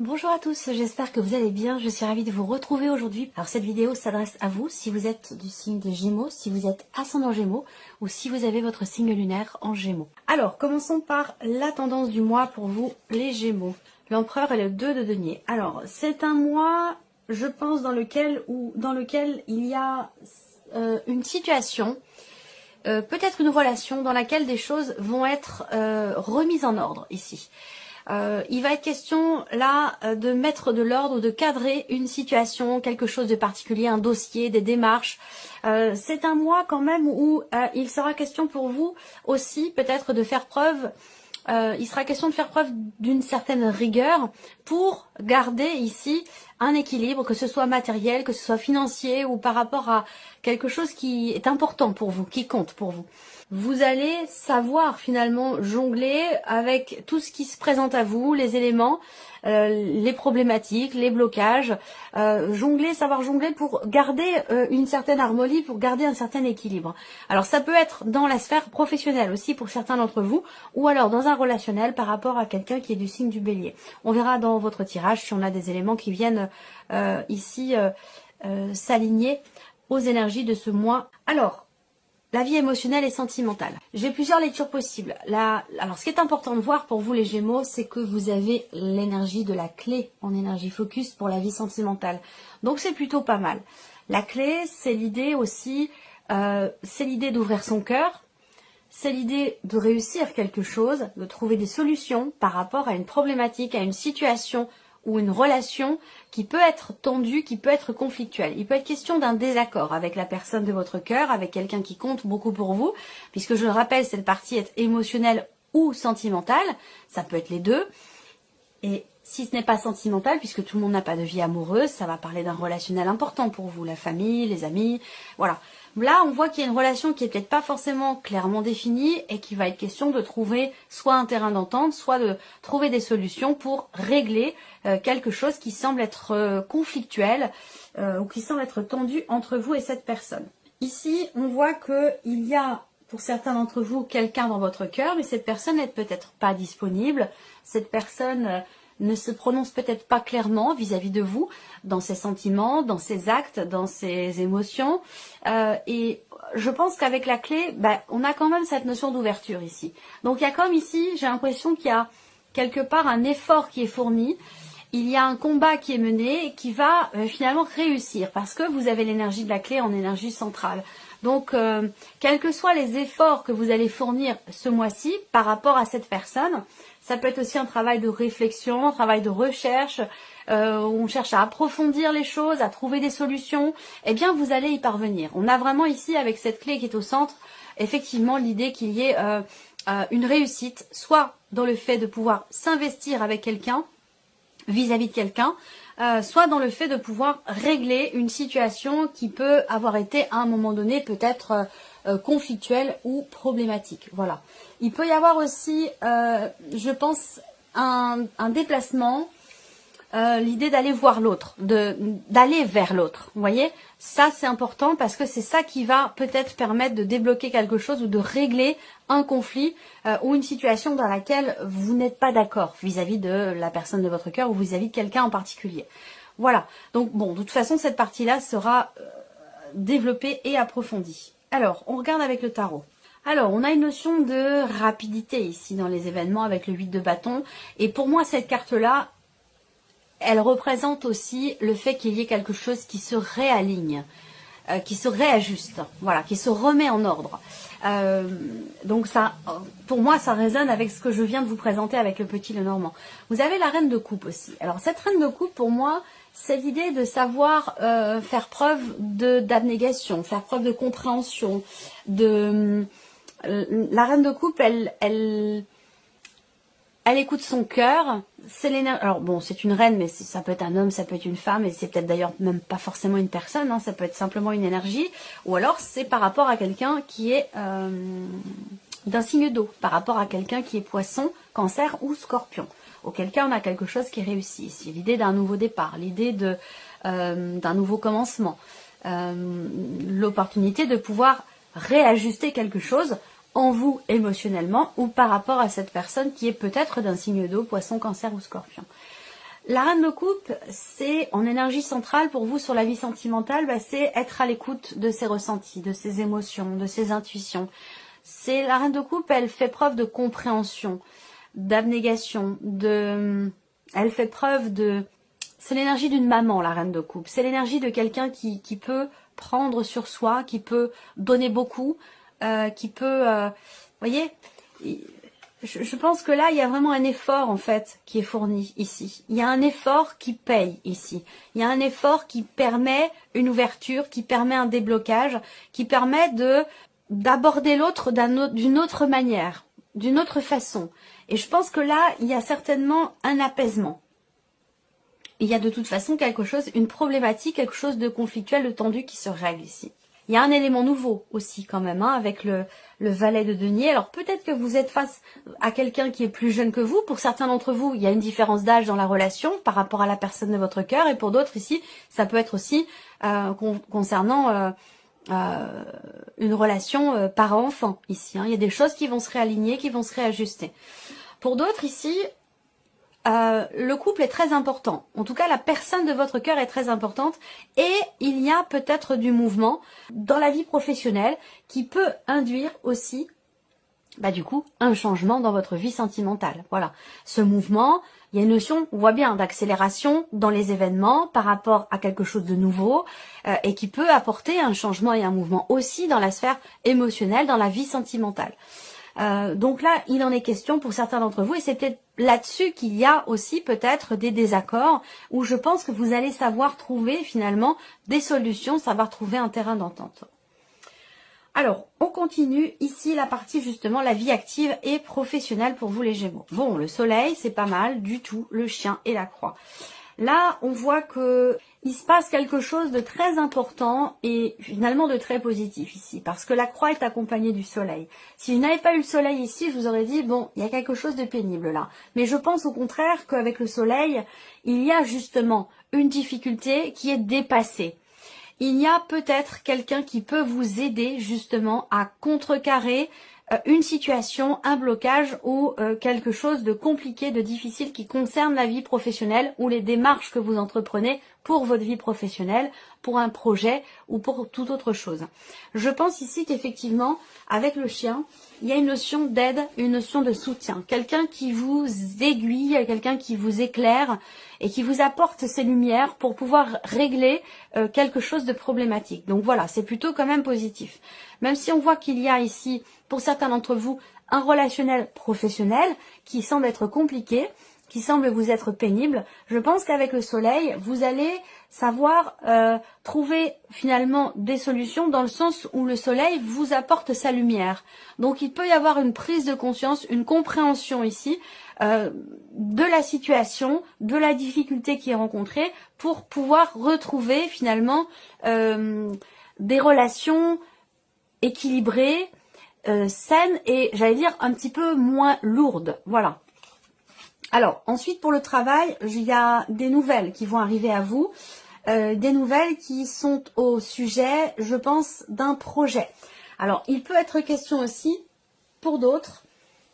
Bonjour à tous, j'espère que vous allez bien, je suis ravie de vous retrouver aujourd'hui. Alors cette vidéo s'adresse à vous si vous êtes du signe des Gémeaux, si vous êtes ascendant Gémeaux ou si vous avez votre signe lunaire en Gémeaux. Alors commençons par la tendance du mois pour vous les Gémeaux. L'empereur est le 2 de denier. Alors c'est un mois, je pense, dans lequel il y a une situation, peut-être une relation dans laquelle des choses vont être remises en ordre ici. Il va être question là de mettre de l'ordre ou de cadrer une situation, quelque chose de particulier, un dossier, des démarches. C'est un mois quand même où il sera question pour vous aussi peut-être de faire preuve, il sera question de faire preuve d'une certaine rigueur pour garder ici un équilibre, que ce soit matériel, que ce soit financier ou par rapport à quelque chose qui est important pour vous, qui compte pour vous. Vous allez savoir finalement jongler avec tout ce qui se présente à vous, les éléments, les problématiques, les blocages, savoir jongler pour garder une certaine harmonie, pour garder un certain équilibre. Alors ça peut être dans la sphère professionnelle aussi pour certains d'entre vous, ou alors dans un relationnel par rapport à quelqu'un qui est du signe du Bélier. On verra dans votre tirage si on a des éléments qui viennent ici s'aligner aux énergies de ce mois. Alors, la vie émotionnelle et sentimentale. J'ai plusieurs lectures possibles. Alors, ce qui est important de voir pour vous les Gémeaux, c'est que vous avez l'énergie de la clé en énergie focus pour la vie sentimentale. Donc, c'est plutôt pas mal. La clé, c'est l'idée aussi, c'est l'idée d'ouvrir son cœur, c'est l'idée de réussir quelque chose, de trouver des solutions par rapport à une problématique, à une situation ou une relation qui peut être tendue, qui peut être conflictuelle. Il peut être question d'un désaccord avec la personne de votre cœur, avec quelqu'un qui compte beaucoup pour vous, puisque je le rappelle, cette partie est émotionnelle ou sentimentale, ça peut être les deux. Et si ce n'est pas sentimental, puisque tout le monde n'a pas de vie amoureuse, ça va parler d'un relationnel important pour vous, la famille, les amis, voilà. Là, on voit qu'il y a une relation qui est peut-être pas forcément clairement définie et qu'il va être question de trouver soit un terrain d'entente, soit de trouver des solutions pour régler quelque chose qui semble être conflictuel ou qui semble être tendu entre vous et cette personne. Ici, on voit qu'il y a pour certains d'entre vous quelqu'un dans votre cœur, mais cette personne n'est peut-être pas disponible. Cette personne ne se prononce peut-être pas clairement vis-à-vis de vous, dans ses sentiments, dans ses actes, dans ses émotions. Et je pense qu'avec la clé, on a quand même cette notion d'ouverture ici. Donc il y a comme ici, j'ai l'impression qu'il y a quelque part un effort qui est fourni. Il y a un combat qui est mené et qui va finalement réussir parce que vous avez l'énergie de la clé en énergie centrale. Donc, quels que soient les efforts que vous allez fournir ce mois-ci par rapport à cette personne, ça peut être aussi un travail de réflexion, un travail de recherche, où on cherche à approfondir les choses, à trouver des solutions, eh bien vous allez y parvenir. On a vraiment ici, avec cette clé qui est au centre, effectivement l'idée qu'il y ait une réussite, soit dans le fait de pouvoir s'investir avec quelqu'un, vis-à-vis de quelqu'un, soit dans le fait de pouvoir régler une situation qui peut avoir été à un moment donné peut-être conflictuelle ou problématique. Voilà. Il peut y avoir aussi, je pense, un déplacement, l'idée d'aller voir l'autre, d'aller vers l'autre. Vous voyez, ça c'est important parce que c'est ça qui va peut-être permettre de débloquer quelque chose ou de régler un conflit ou une situation dans laquelle vous n'êtes pas d'accord vis-à-vis de la personne de votre cœur ou vis-à-vis de quelqu'un en particulier. Voilà. Donc bon, de toute façon, cette partie-là sera développée et approfondie. Alors, on regarde avec le tarot. Alors, on a une notion de rapidité ici dans les événements avec le 8 de bâton. Et pour moi, cette carte-là, elle représente aussi le fait qu'il y ait quelque chose qui se réaligne, qui se réajuste, voilà, qui se remet en ordre. Donc ça, pour moi, ça résonne avec ce que je viens de vous présenter avec le petit Lenormand. Vous avez la reine de coupe aussi. Alors cette reine de coupe, pour moi, c'est l'idée de savoir faire preuve d'abnégation, faire preuve de compréhension. La reine de coupe, elle écoute son cœur. C'est l'énergie. Alors bon, c'est une reine, mais ça peut être un homme, ça peut être une femme, et c'est peut-être d'ailleurs même pas forcément une personne, hein, ça peut être simplement une énergie. Ou alors c'est par rapport à quelqu'un qui est d'un signe d'eau, par rapport à quelqu'un qui est poisson, cancer ou scorpion. Auquel cas on a quelque chose qui réussit. C'est l'idée d'un nouveau départ, l'idée d'un nouveau commencement, l'opportunité de pouvoir réajuster quelque chose en vous émotionnellement ou par rapport à cette personne qui est peut-être d'un signe d'eau, poisson, cancer ou scorpion. La reine de coupe, c'est en énergie centrale pour vous sur la vie sentimentale, c'est être à l'écoute de ses ressentis, de ses émotions, de ses intuitions. C'est la reine de coupe, elle fait preuve de compréhension, d'abnégation, elle fait preuve de... C'est l'énergie d'une maman, la reine de coupe. C'est l'énergie de quelqu'un qui peut prendre sur soi, qui peut donner beaucoup, qui peut... voyez, je pense que là, il y a vraiment un effort, en fait, qui est fourni ici. Il y a un effort qui paye ici. Il y a un effort qui permet une ouverture, qui permet un déblocage, qui permet d'aborder l'autre d'une autre manière, d'une autre façon. Et je pense que là, il y a certainement un apaisement. Il y a de toute façon quelque chose, une problématique, quelque chose de conflictuel, de tendu qui se règle ici. Il y a un élément nouveau aussi quand même, avec le valet de denier. Alors peut-être que vous êtes face à quelqu'un qui est plus jeune que vous. Pour certains d'entre vous, il y a une différence d'âge dans la relation par rapport à la personne de votre cœur. Et pour d'autres ici, ça peut être aussi concernant une relation parent-enfant ici. Il y a des choses qui vont se réaligner, qui vont se réajuster. Pour d'autres ici... le couple est très important. En tout cas, la personne de votre cœur est très importante. Et il y a peut-être du mouvement dans la vie professionnelle qui peut induire aussi, du coup, un changement dans votre vie sentimentale. Voilà. Ce mouvement, il y a une notion, on voit bien, d'accélération dans les événements par rapport à quelque chose de nouveau et qui peut apporter un changement et un mouvement aussi dans la sphère émotionnelle, dans la vie sentimentale. Donc là, il en est question pour certains d'entre vous et c'est peut-être là-dessus qu'il y a aussi peut-être des désaccords où je pense que vous allez savoir trouver finalement des solutions, savoir trouver un terrain d'entente. Alors, on continue ici la partie justement la vie active et professionnelle pour vous les Gémeaux. Bon, le soleil, c'est pas mal du tout, le chien et la croix. Là, on voit que il se passe quelque chose de très important et finalement de très positif ici, parce que la croix est accompagnée du soleil. Si je n'avais pas eu le soleil ici, je vous aurais dit, bon, il y a quelque chose de pénible là. Mais je pense au contraire qu'avec le soleil, il y a justement une difficulté qui est dépassée. Il y a peut-être quelqu'un qui peut vous aider justement à contrecarrer une situation, un blocage ou quelque chose de compliqué, de difficile qui concerne la vie professionnelle ou les démarches que vous entreprenez pour votre vie professionnelle, pour un projet ou pour toute autre chose. Je pense ici qu'effectivement, avec le chien, il y a une notion d'aide, une notion de soutien. Quelqu'un qui vous aiguille, quelqu'un qui vous éclaire et qui vous apporte ses lumières pour pouvoir régler quelque chose de problématique. Donc voilà, c'est plutôt quand même positif. Même si on voit qu'il y a ici, pour certains d'entre vous, un relationnel professionnel qui semble être compliqué, qui semble vous être pénible, je pense qu'avec le soleil, vous allez savoir trouver finalement des solutions dans le sens où le soleil vous apporte sa lumière. Donc il peut y avoir une prise de conscience, une compréhension ici de la situation, de la difficulté qui est rencontrée pour pouvoir retrouver finalement des relations équilibrées, saines et j'allais dire un petit peu moins lourdes. Voilà. Alors, ensuite, pour le travail, il y a des nouvelles qui vont arriver à vous, des nouvelles qui sont au sujet, je pense, d'un projet. Alors, il peut être question aussi, pour d'autres,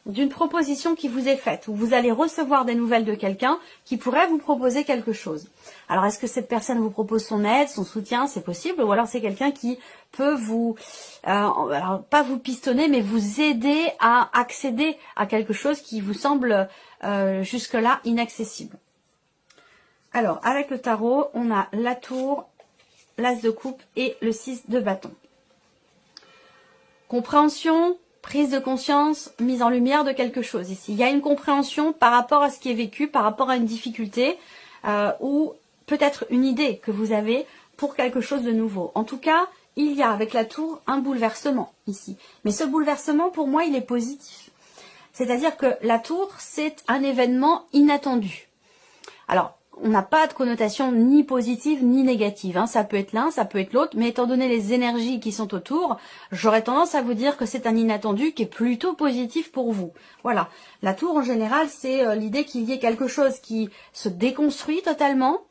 d'une proposition qui vous est faite, où vous allez recevoir des nouvelles de quelqu'un qui pourrait vous proposer quelque chose. Alors, est-ce que cette personne vous propose son aide, son soutien, c'est possible, ou alors c'est quelqu'un qui peut vous, alors pas vous pistonner, mais vous aider à accéder à quelque chose qui vous semble jusque-là inaccessible. Alors, avec le tarot, on a la tour, l'as de coupe et le 6 de bâton. Compréhension, prise de conscience, mise en lumière de quelque chose ici. Il y a une compréhension par rapport à ce qui est vécu, par rapport à une difficulté ou peut-être une idée que vous avez pour quelque chose de nouveau. En tout cas, il y a avec la tour un bouleversement ici. Mais ce bouleversement, pour moi, il est positif. C'est-à-dire que la tour, c'est un événement inattendu. Alors, on n'a pas de connotation ni positive ni négative. Ça peut être l'un, ça peut être l'autre. Mais étant donné les énergies qui sont autour, j'aurais tendance à vous dire que c'est un inattendu qui est plutôt positif pour vous. Voilà. La tour, en général, c'est l'idée qu'il y ait quelque chose qui se déconstruit totalement,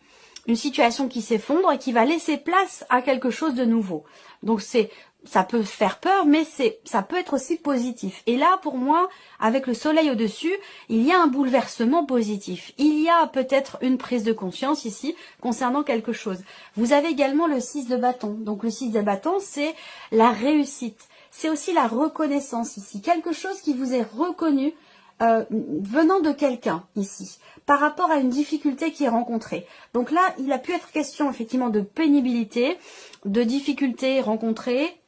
une situation qui s'effondre et qui va laisser place à quelque chose de nouveau. Donc c'est ça peut faire peur, mais ça peut être aussi positif. Et là, pour moi, avec le soleil au-dessus, il y a un bouleversement positif. Il y a peut-être une prise de conscience ici concernant quelque chose. Vous avez également le 6 de bâton. Donc le 6 de bâton, c'est la réussite. C'est aussi la reconnaissance ici. Quelque chose qui vous est reconnu venant de quelqu'un ici, par rapport à une difficulté qui est rencontrée. Donc là, il a pu être question effectivement de pénibilité, de difficultés rencontrées,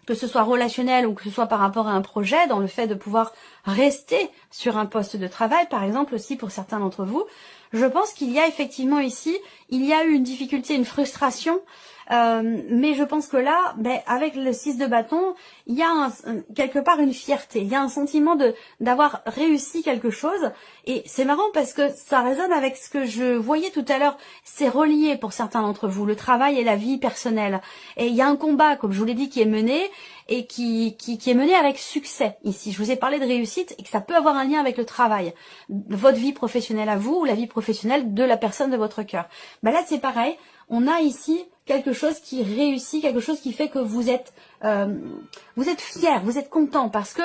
que ce soit relationnel ou que ce soit par rapport à un projet, dans le fait de pouvoir rester sur un poste de travail, par exemple aussi pour certains d'entre vous. Je pense qu'il y a effectivement ici, il y a eu une difficulté, une frustration, mais je pense que là, avec le 6 de bâton, il y a quelque part une fierté, il y a un sentiment d'avoir réussi quelque chose, et c'est marrant parce que ça résonne avec ce que je voyais tout à l'heure, c'est relié pour certains d'entre vous, le travail et la vie personnelle, et il y a un combat, comme je vous l'ai dit, qui est mené, et qui est mené avec succès ici. Je vous ai parlé de réussite et que ça peut avoir un lien avec le travail, votre vie professionnelle à vous ou la vie professionnelle de la personne de votre cœur. Là c'est pareil, on a ici quelque chose qui réussit, quelque chose qui fait que vous êtes fier, vous êtes content parce que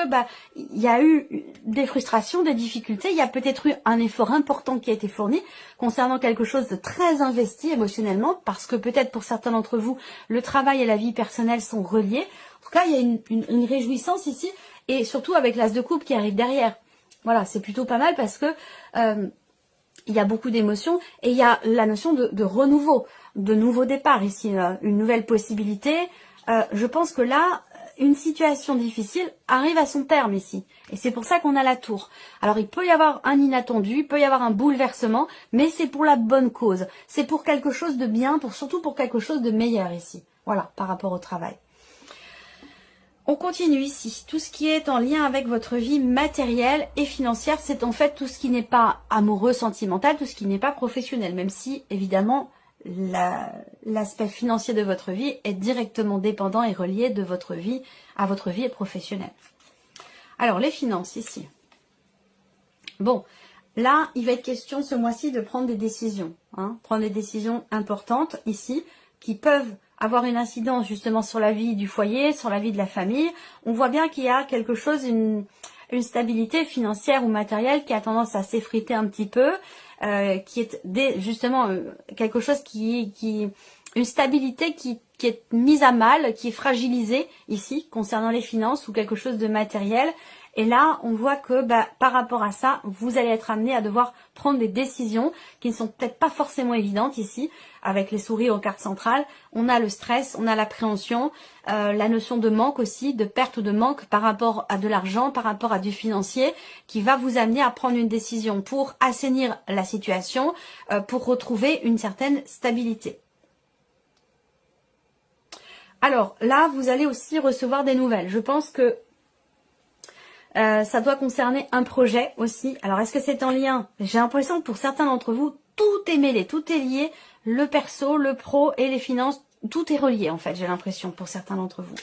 il y a eu des frustrations, des difficultés, il y a peut-être eu un effort important qui a été fourni concernant quelque chose de très investi émotionnellement parce que peut-être pour certains d'entre vous, le travail et la vie personnelle sont reliés. En tout cas, il y a une réjouissance ici et surtout avec l'as de coupe qui arrive derrière. Voilà, c'est plutôt pas mal parce que il y a beaucoup d'émotions et il y a la notion de renouveau, de nouveau départ ici, une nouvelle possibilité. Je pense que là, une situation difficile arrive à son terme ici. Et c'est pour ça qu'on a la tour. Alors il peut y avoir un inattendu, il peut y avoir un bouleversement, mais c'est pour la bonne cause. C'est pour quelque chose de bien, surtout pour quelque chose de meilleur ici. Voilà, par rapport au travail. On continue ici. Tout ce qui est en lien avec votre vie matérielle et financière, c'est en fait tout ce qui n'est pas amoureux, sentimental, tout ce qui n'est pas professionnel, même si, évidemment, l'aspect financier de votre vie est directement dépendant et relié de votre vie à votre vie professionnelle. Alors, les finances ici. Bon, là, il va être question ce mois-ci de prendre des décisions. Prendre des décisions importantes ici qui peuvent avoir une incidence justement sur la vie du foyer, sur la vie de la famille. On voit bien qu'il y a quelque chose, une stabilité financière ou matérielle qui a tendance à s'effriter un petit peu, qui est justement quelque chose une stabilité qui est mise à mal, qui est fragilisée ici concernant les finances ou quelque chose de matériel. Et là, on voit que par rapport à ça, vous allez être amené à devoir prendre des décisions qui ne sont peut-être pas forcément évidentes ici. Avec les souris en carte centrale, on a le stress, on a l'appréhension, la notion de manque aussi, de perte ou de manque par rapport à de l'argent, par rapport à du financier, qui va vous amener à prendre une décision pour assainir la situation, pour retrouver une certaine stabilité. Alors là, vous allez aussi recevoir des nouvelles. Je pense que ça doit concerner un projet aussi. Alors, est-ce que c'est en lien? J'ai l'impression que pour certains d'entre vous, tout est mêlé, tout est lié. Le perso, le pro et les finances, tout est relié en fait, j'ai l'impression pour certains d'entre vous.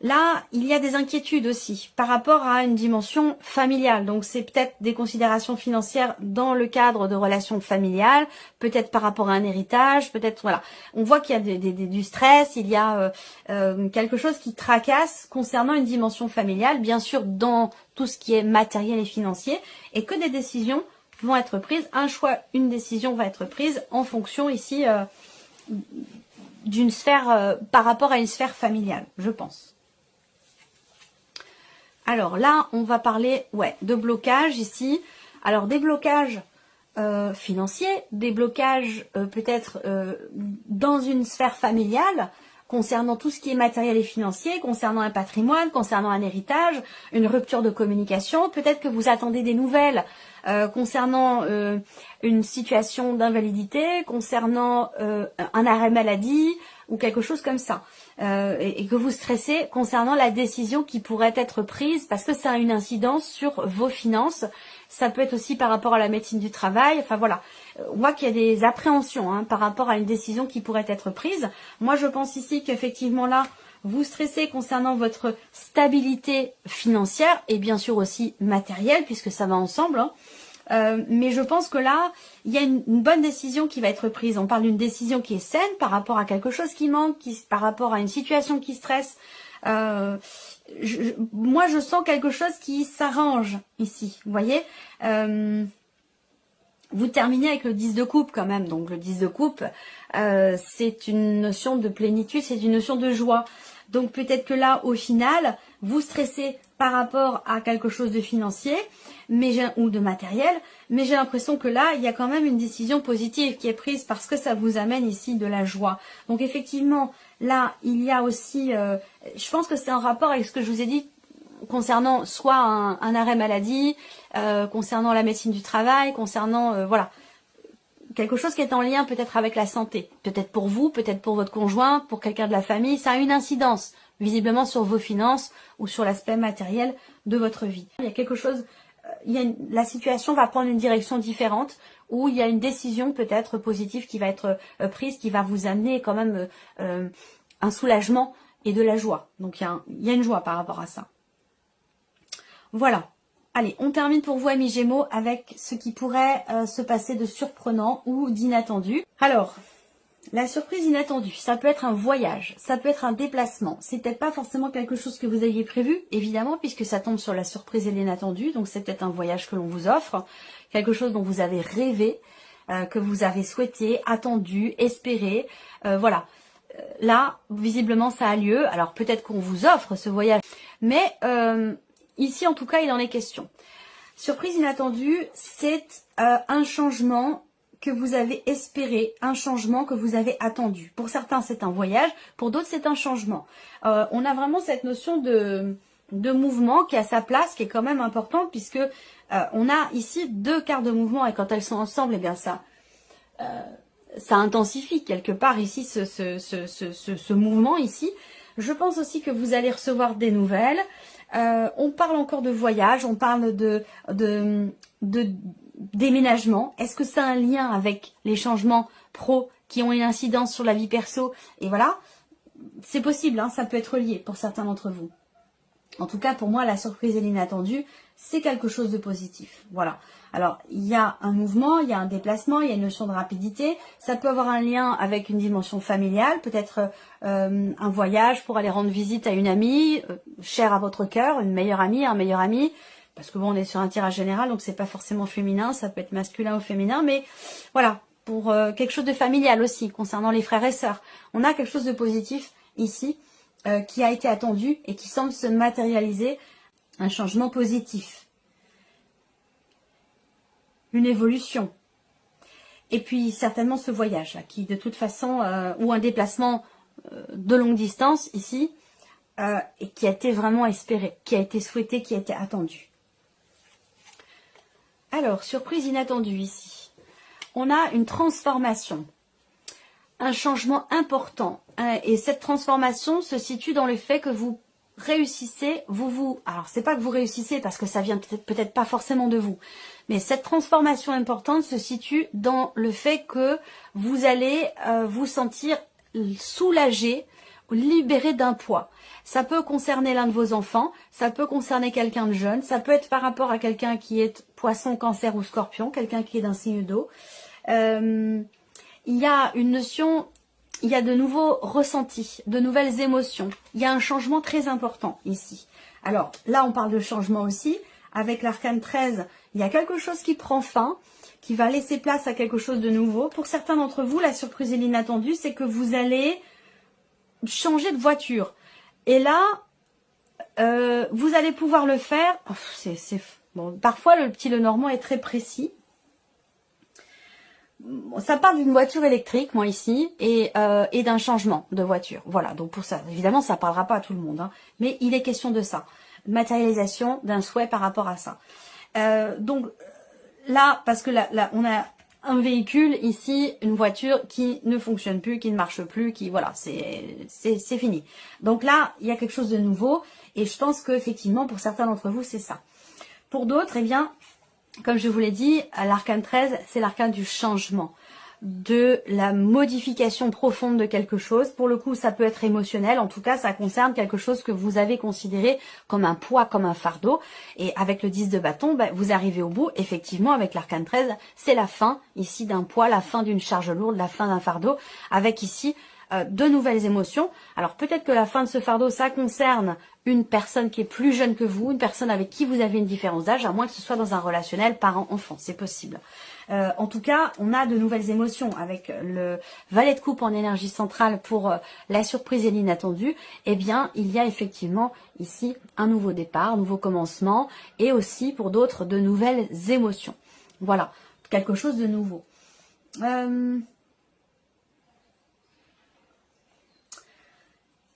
Là, il y a des inquiétudes aussi par rapport à une dimension familiale. Donc, c'est peut-être des considérations financières dans le cadre de relations familiales, peut-être par rapport à un héritage, peut-être, voilà. On voit qu'il y a du stress, il y a quelque chose qui tracasse concernant une dimension familiale, bien sûr dans tout ce qui est matériel et financier, et que des décisions vont être prises. Un choix, une décision va être prise en fonction ici d'une sphère, par rapport à une sphère familiale, je pense. Alors là, on va parler de blocage ici. Alors des blocages financiers, des blocages peut-être dans une sphère familiale, concernant tout ce qui est matériel et financier, concernant un patrimoine, concernant un héritage, une rupture de communication. Peut-être que vous attendez des nouvelles concernant une situation d'invalidité, concernant un arrêt maladie ou quelque chose comme ça. Et que vous stressez concernant la décision qui pourrait être prise parce que ça a une incidence sur vos finances. Ça peut être aussi par rapport à la médecine du travail. Enfin voilà, on voit qu'il y a des appréhensions par rapport à une décision qui pourrait être prise. Moi, je pense ici qu'effectivement là, vous stressez concernant votre stabilité financière et bien sûr aussi matérielle puisque ça va ensemble. Mais je pense que là, il y a une bonne décision qui va être prise. On parle d'une décision qui est saine par rapport à quelque chose qui manque, par rapport à une situation qui stresse. Moi, je sens quelque chose qui s'arrange ici, vous voyez. Vous terminez avec le 10 de coupe quand même. Donc le 10 de coupe, c'est une notion de plénitude, c'est une notion de joie. Donc peut-être que là, au final, vous stressez par rapport à quelque chose de financier ou de matériel, mais j'ai l'impression que là, il y a quand même une décision positive qui est prise parce que ça vous amène ici de la joie. Donc effectivement, là, il y a aussi, je pense que c'est en rapport avec ce que je vous ai dit concernant soit un arrêt maladie, concernant la médecine du travail, concernant, voilà, quelque chose qui est en lien peut-être avec la santé. Peut-être pour vous, peut-être pour votre conjoint, pour quelqu'un de la famille. Ça a une incidence, visiblement, sur vos finances ou sur l'aspect matériel de votre vie. Il y a quelque chose, la situation va prendre une direction différente où il y a une décision peut-être positive qui va être prise, qui va vous amener quand même un soulagement et de la joie. Donc il y a une joie par rapport à ça. Voilà. Allez, on termine pour vous, amis Gémeaux, avec ce qui pourrait se passer de surprenant ou d'inattendu. Alors, la surprise inattendue, ça peut être un voyage, ça peut être un déplacement. C'est peut-être pas forcément quelque chose que vous aviez prévu, évidemment, puisque ça tombe sur la surprise et l'inattendu. Donc c'est peut-être un voyage que l'on vous offre, quelque chose dont vous avez rêvé, que vous avez souhaité, attendu, espéré. Voilà. Là, visiblement, ça a lieu. Alors peut-être qu'on vous offre ce voyage, mais ici, en tout cas, il en est question. Surprise inattendue, c'est un changement que vous avez espéré, un changement que vous avez attendu. Pour certains, c'est un voyage, pour d'autres, c'est un changement. On a vraiment cette notion de mouvement qui a sa place, qui est quand même importante, puisque on a ici deux quarts de mouvement, et quand elles sont ensemble, eh bien ça intensifie quelque part ici ce mouvement ici. Je pense aussi que vous allez recevoir des nouvelles. On parle encore de voyage, on parle de déménagement. Est-ce que ça a un lien avec les changements pro qui ont une incidence sur la vie perso? Et voilà, c'est possible, hein, ça peut être lié pour certains d'entre vous. En tout cas, pour moi, la surprise et l'inattendu, c'est quelque chose de positif. Voilà. Alors, il y a un mouvement, il y a un déplacement, il y a une notion de rapidité. Ça peut avoir un lien avec une dimension familiale, peut-être un voyage pour aller rendre visite à une amie, chère à votre cœur, une meilleure amie, un meilleur ami. Parce que bon, on est sur un tirage général, donc c'est pas forcément féminin, ça peut être masculin ou féminin. Mais voilà, pour quelque chose de familial aussi, concernant les frères et sœurs. On a quelque chose de positif ici, qui a été attendu et qui semble se matérialiser, un changement positif. Une évolution. Et puis certainement ce voyage là, qui de toute façon, ou un déplacement de longue distance ici, et qui a été vraiment espéré, qui a été souhaité, qui a été attendu. Alors, surprise inattendue ici. On a une transformation, un changement important. Et cette transformation se situe dans le fait que vous réussissez, alors c'est pas que vous réussissez parce que ça vient peut-être pas forcément de vous, mais cette transformation importante se situe dans le fait que vous allez vous sentir soulagé, libéré d'un poids. Ça peut concerner l'un de vos enfants, ça peut concerner quelqu'un de jeune, ça peut être par rapport à quelqu'un qui est poisson, cancer ou scorpion, quelqu'un qui est d'un signe d'eau. Il y a une notion, il y a de nouveaux ressentis, de nouvelles émotions. Il y a un changement très important ici. Alors là, on parle de changement aussi. Avec l'arcane 13, il y a quelque chose qui prend fin, qui va laisser place à quelque chose de nouveau. Pour certains d'entre vous, la surprise et l'inattendu, c'est que vous allez changer de voiture. Et là, vous allez pouvoir le faire. Bon, parfois, le petit Lenormand est très précis. Ça parle d'une voiture électrique, moi ici, et d'un changement de voiture. Voilà, donc pour ça, évidemment, ça ne parlera pas à tout le monde, hein, mais il est question de ça. Matérialisation d'un souhait par rapport à ça. Donc là, parce que là, on a un véhicule ici, une voiture qui ne fonctionne plus, qui ne marche plus, qui voilà, c'est fini. Donc là, il y a quelque chose de nouveau, et je pense qu'effectivement, pour certains d'entre vous, c'est ça. Pour d'autres, eh bien, comme je vous l'ai dit, l'arcane 13, c'est l'arcane du changement. de la modification profonde de quelque chose. Pour le coup, ça peut être émotionnel. En tout cas, ça concerne quelque chose que vous avez considéré comme un poids, comme un fardeau. Et avec le 10 de bâton, ben, vous arrivez au bout. Effectivement, avec l'arcane 13, c'est la fin ici d'un poids, la fin d'une charge lourde, la fin d'un fardeau, avec ici de nouvelles émotions. Alors peut-être que la fin de ce fardeau, ça concerne une personne qui est plus jeune que vous, une personne avec qui vous avez une différence d'âge, à moins que ce soit dans un relationnel parent-enfant, c'est possible. En tout cas, on a de nouvelles émotions avec le valet de coupe en énergie centrale pour la surprise et l'inattendu. Eh bien, il y a effectivement ici un nouveau départ, un nouveau commencement, et aussi pour d'autres de nouvelles émotions. Voilà, quelque chose de nouveau.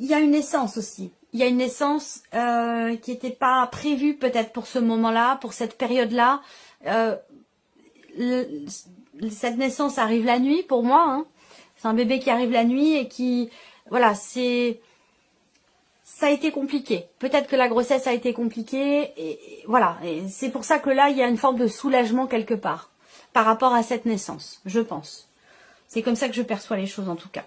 Il y a une naissance aussi. Il y a une naissance qui n'était pas prévue peut-être pour ce moment-là, pour cette période-là. Cette naissance arrive la nuit pour moi. Hein. C'est un bébé qui arrive la nuit et qui... Voilà, ça a été compliqué. Peut-être que la grossesse a été compliquée. Et voilà, et c'est pour ça que là, il y a une forme de soulagement quelque part par rapport à cette naissance, je pense. C'est comme ça que je perçois les choses en tout cas.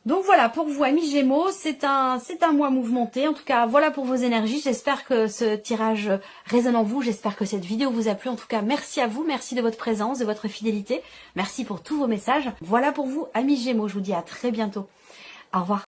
Donc voilà, pour vous, amis Gémeaux, c'est un mois mouvementé. En tout cas, voilà pour vos énergies. J'espère que ce tirage résonne en vous. J'espère que cette vidéo vous a plu. En tout cas, merci à vous. Merci de votre présence, de votre fidélité. Merci pour tous vos messages. Voilà pour vous, amis Gémeaux. Je vous dis à très bientôt. Au revoir.